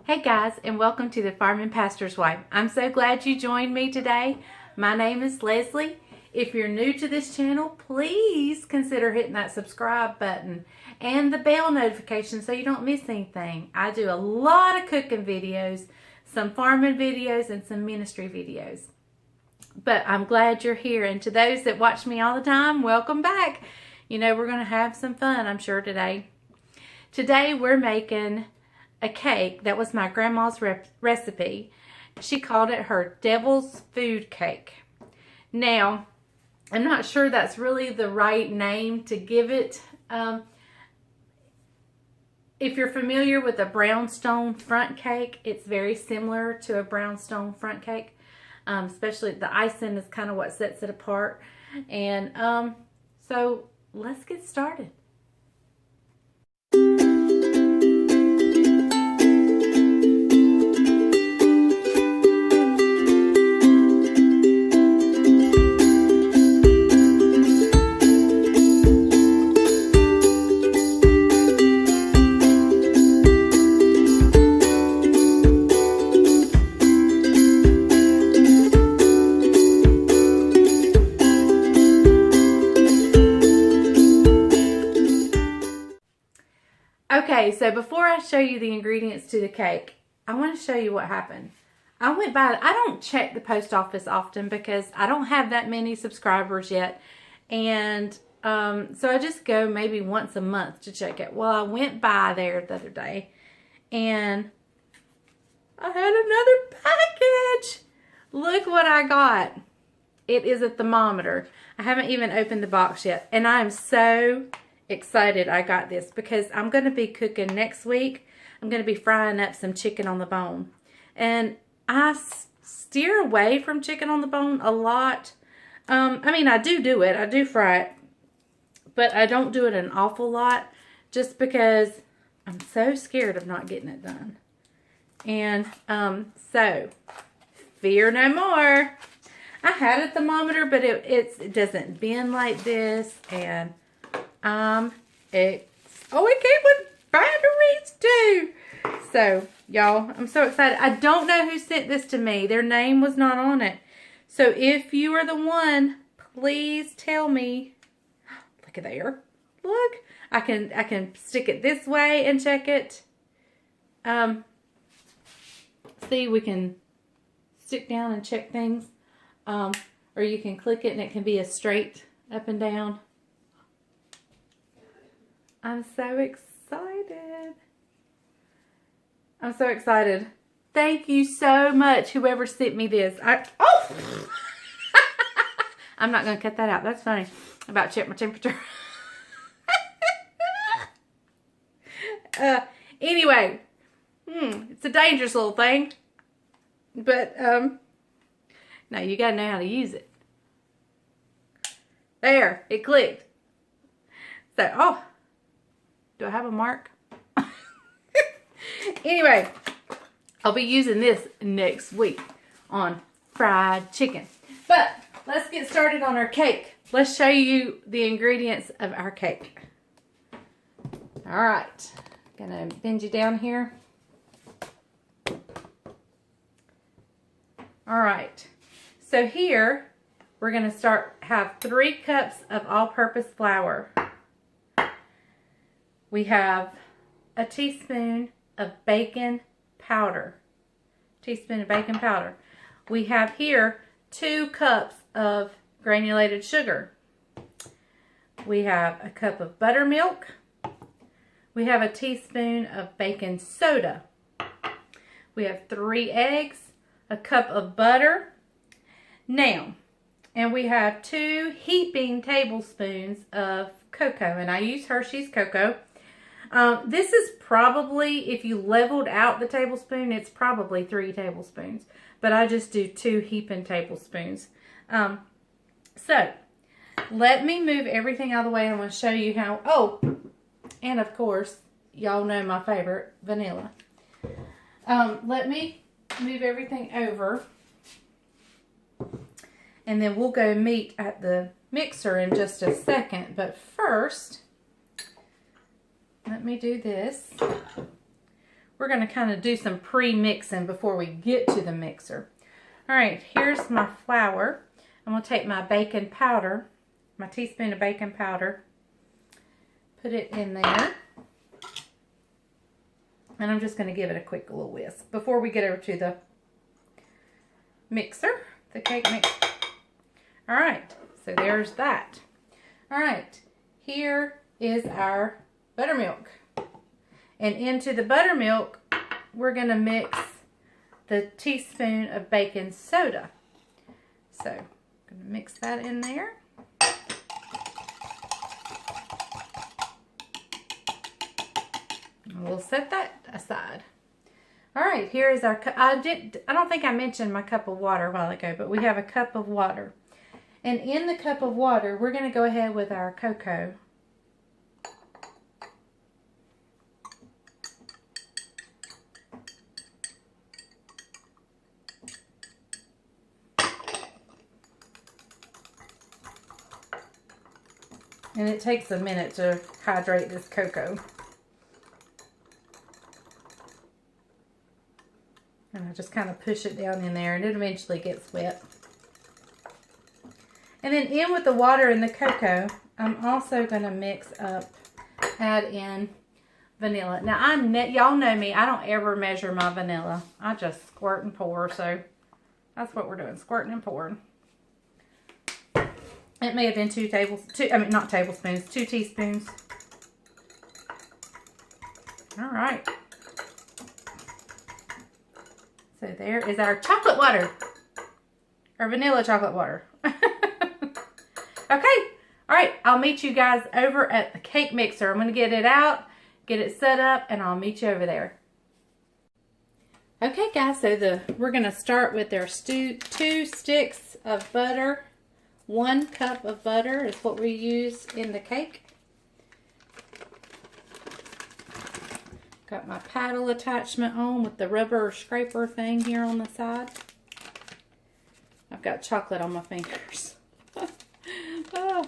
Hey guys, and welcome to the Farming Pastor's Wife. I'm so glad you joined me today. My name is Leslie. If you're new to this channel, please consider hitting that subscribe button and the bell notification so you don't miss anything. I do a lot of cooking videos, some farming videos, and some ministry videos. But I'm glad you're here. And to those that watch me all the time, welcome back. You know, we're going to have some fun, I'm sure, today. Today we're making a cake that was my grandma's recipe. She called it her devil's food cake. Now, I'm not sure that's really the right name to give it. If you're familiar with a brownstone front cake, it's very similar to a brownstone front cake. Especially the icing is kind of what sets it apart. And so let's get started. Okay, so before I show you the ingredients to the cake, I want to show you what happened. I went by, I don't check the post office often because I don't have that many subscribers yet. And so I just go maybe once a month to check it. Well, I went by there the other day and I had another package. Look what I got. It is a thermometer. I haven't even opened the box yet. And I am so excited I got this because I'm going to be cooking next week. I'm going to be frying up some chicken on the bone. And I steer away from chicken on the bone a lot. I mean, I do it. I do fry it. But I don't do it an awful lot just because I'm so scared of not getting it done. And so, fear no more. I had a thermometer, but it doesn't bend like this. And it came with batteries too. So, y'all, I'm so excited. I don't know who sent this to me. Their name was not on it. So, if you are the one, please tell me. Look at there. Look. I can stick it this way and check it. See, we can stick down and check things. Or you can click it and it can be a straight up and down. I'm so excited. I'm so excited. Thank you so much, whoever sent me this. I'm not going to cut that out. That's funny. About check my temperature. Anyway. It's a dangerous little thing. But, now you got to know how to use it. There. It clicked. So, do I have a mark? Anyway, I'll be using this next week on fried chicken. But let's get started on our cake. Let's show you the ingredients of our cake. All right. Gonna bend you down here. All right. So here, we're gonna have 3 cups of all-purpose flour. We have a teaspoon of baking powder. We have here 2 cups of granulated sugar. We have a cup of buttermilk. We have a teaspoon of baking soda. We have 3 eggs, a cup of butter. Now, and we have 2 heaping tablespoons of cocoa, and I use Hershey's cocoa. This is probably, if you leveled out the tablespoon, it's probably 3 tablespoons. But I just do 2 heaping tablespoons. So, let me move everything out of the way. I'm going to show you how, and of course, y'all know my favorite, vanilla. Let me move everything over. And then we'll go meet at the mixer in just a second. But first, let me do this. we're going to kind of do some pre-mixing before we get to the mixer. All right, here's my flour. I'm going to take my baking powder, my teaspoon of baking powder, put it in there. And I'm just going to give it a quick little whisk before we get over to the mixer, the cake mixer. All right, so there's that. All right, here is our buttermilk. And into the buttermilk, we're going to mix the teaspoon of baking soda. So, I'm going to mix that in there. We'll set that aside. All right, here is our cup. I don't think I mentioned my cup of water a while ago, but we have a cup of water. And in the cup of water, we're going to go ahead with our cocoa. And it takes a minute to hydrate this cocoa. And I just kind of push it down in there and it eventually gets wet. And then in with the water and the cocoa, I'm also going to mix up, add in vanilla. Now, y'all know me, I don't ever measure my vanilla. I just squirt and pour, so that's what we're doing, squirting and pouring. It may have been 2 teaspoons. All right. So there is our chocolate water, or vanilla chocolate water. Okay, all right, I'll meet you guys over at the cake mixer. I'm gonna get it out, get it set up, and I'll meet you over there. Okay guys, so we're gonna start with our 2 sticks of butter. 1 cup of butter is what we use in the cake. Got my paddle attachment on with the rubber scraper thing here on the side. I've got chocolate on my fingers. Oh.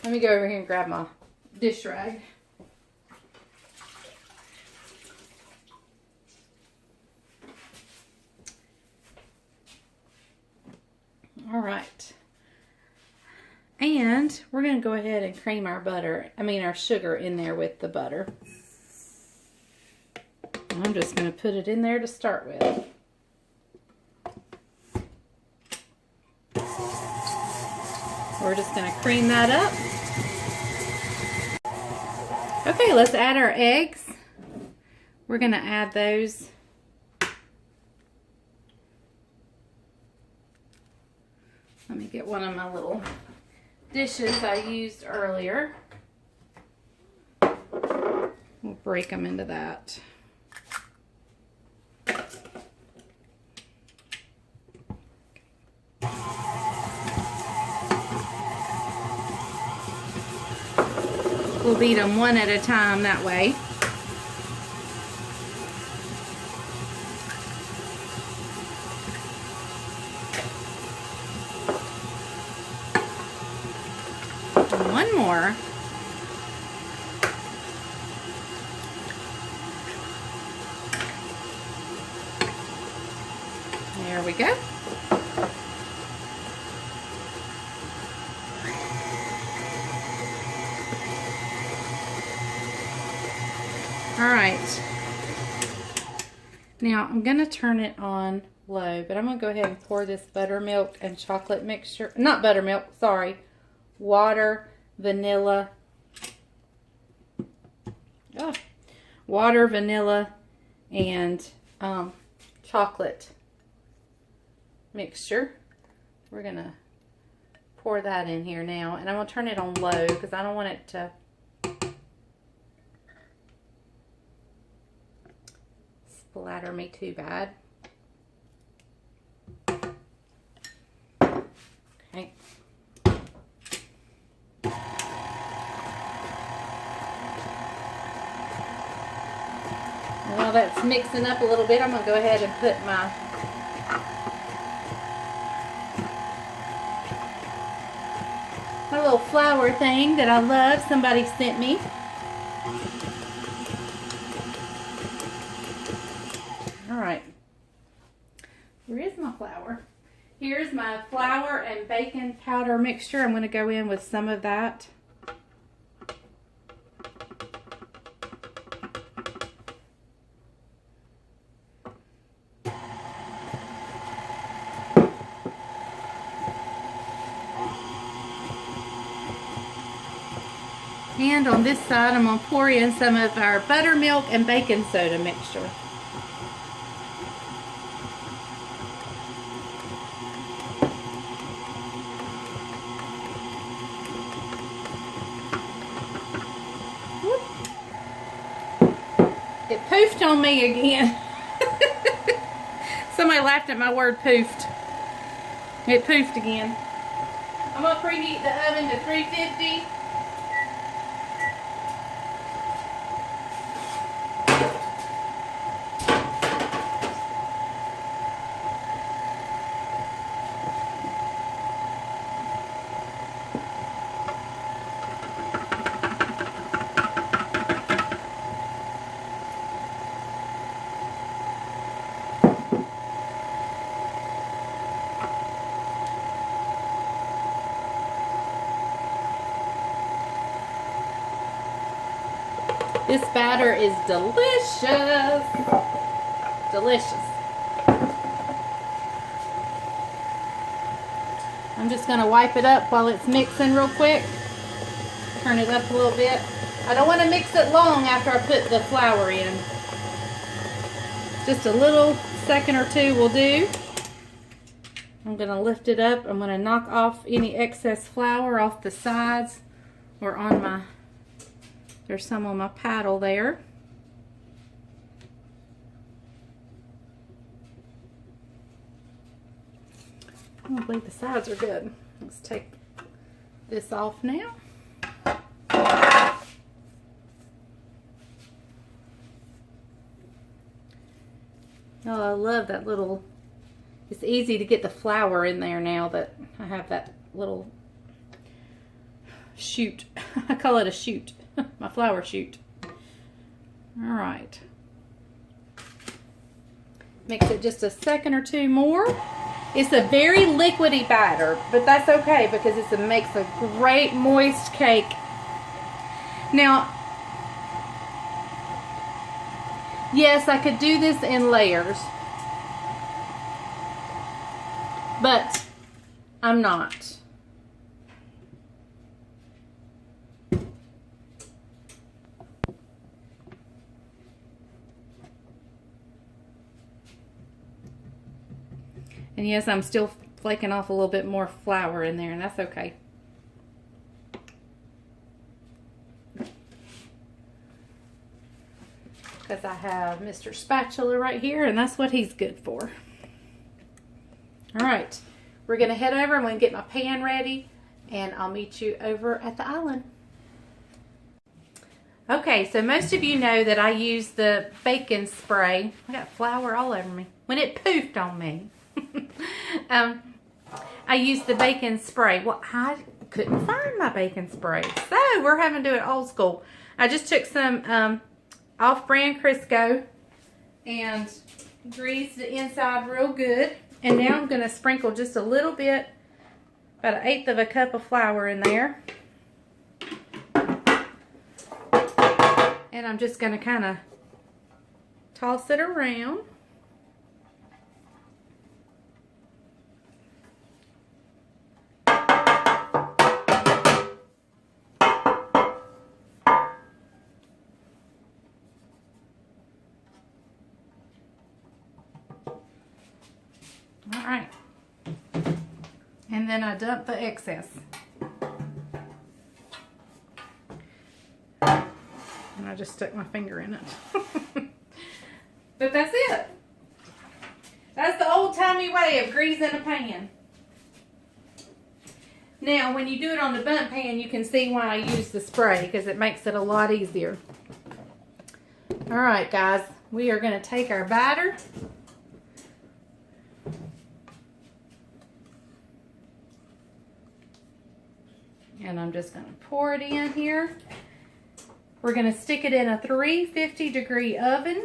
Let me go over here and grab my dish rag. All right. And we're going to go ahead and cream our our sugar in there with the butter. I'm just going to put it in there to start with. We're just going to cream that up. Okay, let's add our eggs. We're going to add those. Let me get one of my little dishes I used earlier. We'll break them into that. We'll beat them one at a time that way. And one more. There we go. All right, now I'm going to turn it on low, but I'm going to go ahead and pour this buttermilk and chocolate mixture, not buttermilk, sorry, water, vanilla, and chocolate mixture. We're going to pour that in here now, and I'm going to turn it on low because I don't want it to splatter me too bad. Okay. While that's mixing up a little bit, I'm going to go ahead and put my little flower thing that I love. Somebody sent me. All right. Where is my flour? Here's my flour and baking powder mixture. I'm going to go in with some of that. And on this side, I'm going to pour in some of our buttermilk and baking soda mixture. It poofed on me again. Somebody laughed at my word poofed. It poofed again. I'm going to preheat the oven to 350. This batter is delicious. Delicious. I'm just going to wipe it up while it's mixing real quick. Turn it up a little bit. I don't want to mix it long after I put the flour in. Just a little second or two will do. I'm going to lift it up. I'm going to knock off any excess flour off the sides or on my... There's some on my paddle there. I believe the sides are good. Let's take this off now. Oh, I love that little, it's easy to get the flour in there now that I have that little chute. I call it a chute. My flour chute. All right. Mix it just a second or two more. It's a very liquidy batter, but that's okay because it makes a great moist cake. Now, yes, I could do this in layers, but I'm not. And yes, I'm still flaking off a little bit more flour in there, and that's okay. Because I have Mr. Spatula right here, and that's what he's good for. All right, we're going to head over. I'm going to get my pan ready, and I'll meet you over at the island. Okay, so most of you know that I use the baking spray. I got flour all over me. When it poofed on me. I used the baking spray. Well, I couldn't find my baking spray, so we're having to do it old school. I just took some off-brand Crisco and greased the inside real good, and now I'm going to sprinkle just a little bit, about 1/8 of a cup of flour in there, and I'm just going to kind of toss it around. Alright, and then I dump the excess. And I just stuck my finger in it. But that's it. That's the old-timey way of greasing a pan. Now, when you do it on the bundt pan, you can see why I use the spray, because it makes it a lot easier. Alright, guys, we are going to take our batter. And I'm just going to pour it in here. We're going to stick it in a 350-degree oven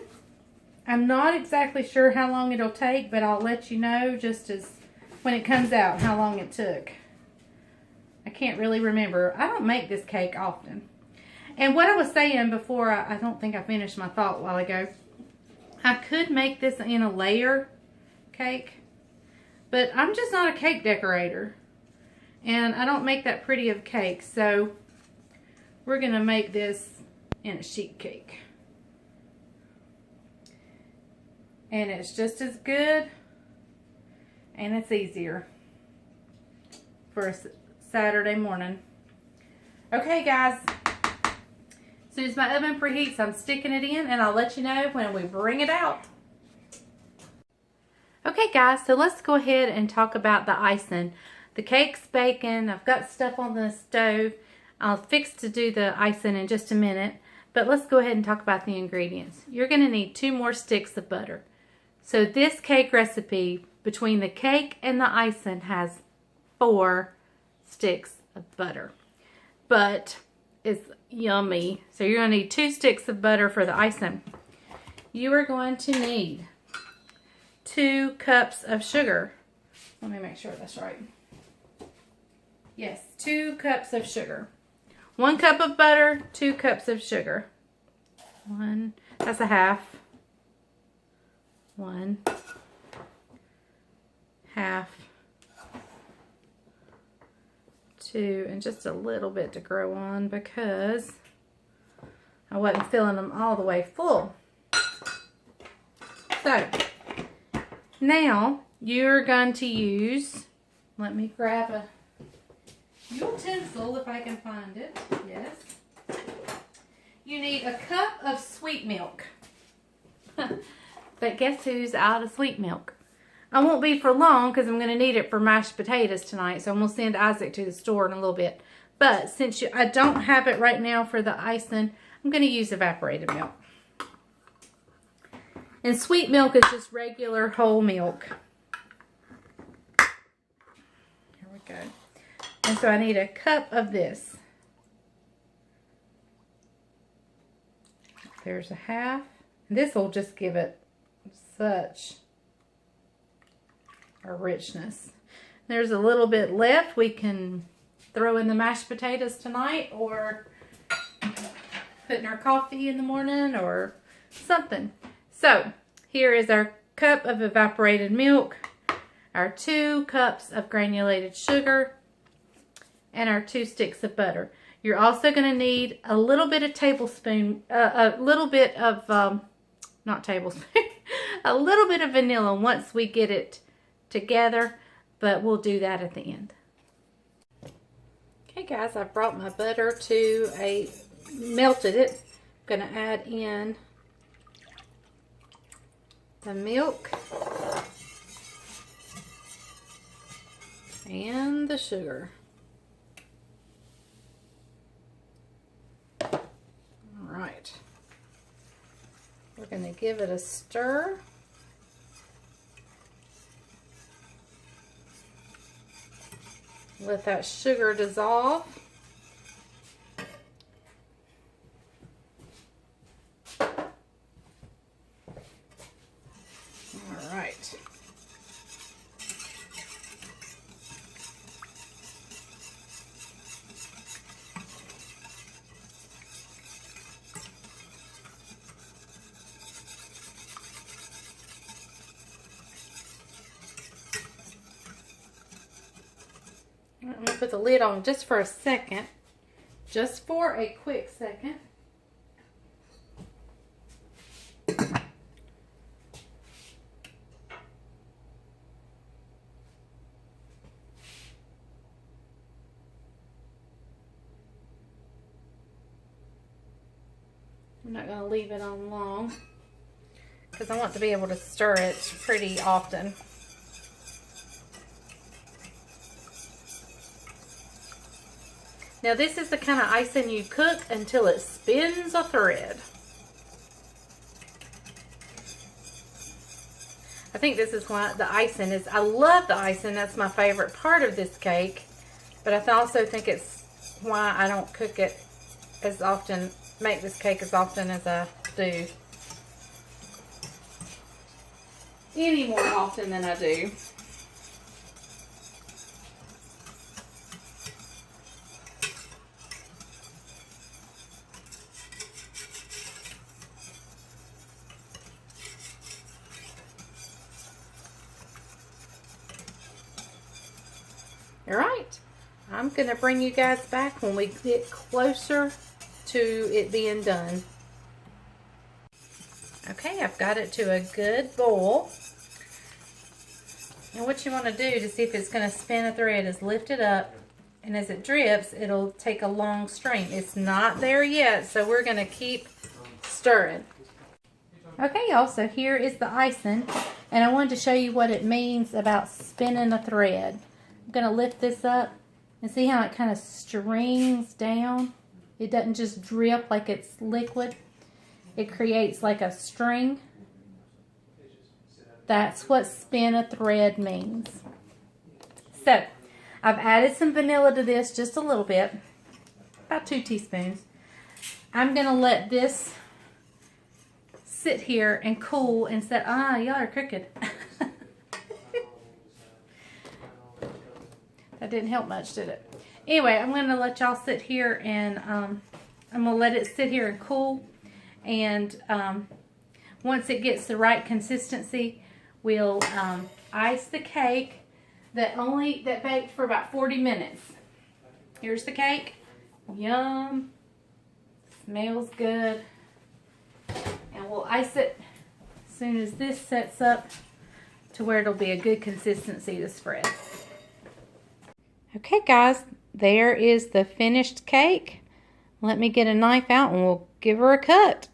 I'm not exactly sure how long it'll take, but I'll let you know just as when it comes out how long it took. I can't really remember. I don't make this cake often. And what I was saying before, I don't think I finished my thought a while ago. I could make this in a layer cake, but I'm just not a cake decorator. And I don't make that pretty of cake, so we're going to make this in a sheet cake. And it's just as good, and it's easier for a Saturday morning. Okay, guys. As soon as my oven preheats, I'm sticking it in, and I'll let you know when we bring it out. Okay, guys, so let's go ahead and talk about the icing. The cake's baking. I've got stuff on the stove. I'll fix to do the icing in just a minute, but let's go ahead and talk about the ingredients. You're going to need 2 more sticks of butter. So this cake recipe, between the cake and the icing, has 4 sticks of butter. But it's yummy. So you're going to need 2 sticks of butter for the icing. You are going to need 2 cups of sugar. Let me make sure that's right. Yes, 2 cups of sugar. 1 cup of butter, 2 cups of sugar. That's a half. 1 half. 2, and just a little bit to grow on because I wasn't filling them all the way full. So now you're going to use, let me grab a utensil if I can find it. Yes. You need a cup of sweet milk. But guess who's out of sweet milk? I won't be for long because I'm going to need it for mashed potatoes tonight. So I'm going to send Isaac to the store in a little bit. But since I don't have it right now for the icing, I'm going to use evaporated milk. And sweet milk is just regular whole milk. Here we go. And so I need a cup of this. There's a half. This will just give it such a richness. There's a little bit left. We can throw in the mashed potatoes tonight, or put in our coffee in the morning or something. So here is our cup of evaporated milk, our 2 cups of granulated sugar, and our 2 sticks of butter. You're also going to need a little bit of tablespoon, a little bit of, not tablespoon, a little bit of vanilla once we get it together, but we'll do that at the end. Okay guys, I brought my butter to melted it. I'm going to add in the milk and the sugar. Alright, we're going to give it a stir. Let that sugar dissolve. Alright. I'm going to put the lid on just for a second. Just for a quick second. I'm not going to leave it on long because I want to be able to stir it pretty often. Now this is the kind of icing you cook until it spins a thread. I think this is why the icing is, I love the icing, that's my favorite part of this cake. But I also think it's why I don't cook it as often, make this cake as often as I do. any more often than I do. All right, I'm gonna bring you guys back when we get closer to it being done. Okay, I've got it to a good boil. And what you want to do to see if it's going to spin a thread is lift it up, and as it drips, it'll take a long stream. It's not there yet, so we're going to keep stirring. Okay, y'all, so here is the icing, and I wanted to show you what it means about spinning a thread. I'm going to lift this up and see how it kind of strings down. It doesn't just drip like it's liquid. It creates like a string. That's what spin a thread means. So, I've added some vanilla to this, just a little bit, about 2 teaspoons. I'm going to let this sit here and cool and set, y'all are crooked. That didn't help much, did it? Anyway, I'm going to let y'all sit here and I'm going to let it sit here and cool. And once it gets the right consistency, we'll ice the cake that baked for about 40 minutes. Here's the cake. Yum. Smells good. And we'll ice it as soon as this sets up to where it'll be a good consistency to spread. Okay, guys, there is the finished cake. Let me get a knife out and we'll give her a cut.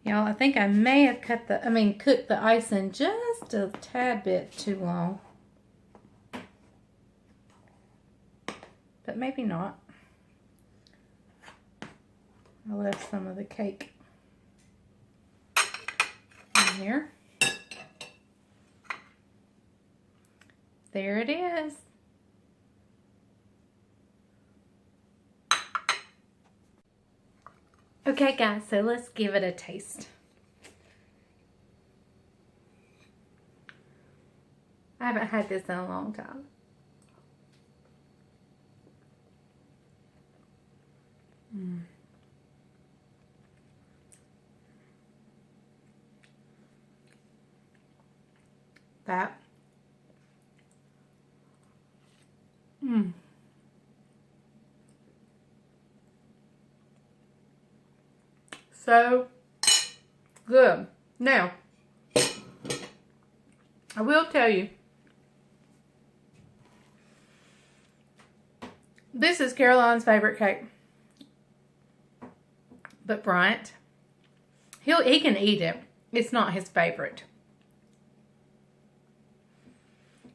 Y'all, I think I may have cooked the icing just a tad bit too long. But maybe not. I left some of the cake in here. There it is. Okay, guys, so let's give it a taste. I haven't had this in a long time. That. So good. Now, I will tell you, this is Caroline's favorite cake. But Bryant, he can eat it. It's not his favorite.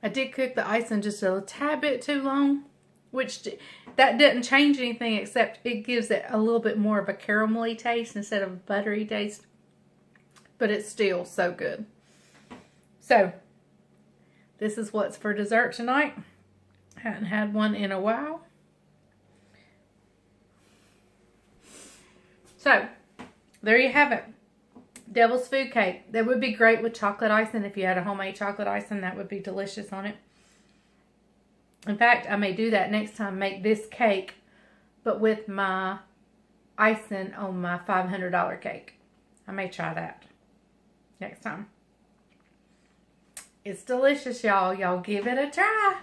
I did cook the icing just a tad bit too long, which that didn't change anything except it gives it a little bit more of a caramelly taste instead of a buttery taste. But it's still so good. So, this is what's for dessert tonight. Hadn't had one in a while. So, there you have it. Devil's food cake. That would be great with chocolate icing. If you had a homemade chocolate icing, that would be delicious on it. In fact, I may do that next time. Make this cake, but with my icing on my $500 cake. I may try that next time. It's delicious, y'all. Y'all give it a try.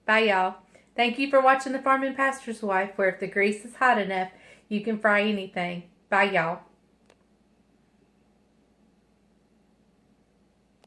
Bye, y'all. Thank you for watching The Farming Pastor's Wife, where if the grease is hot enough, you can fry anything. Bye, y'all.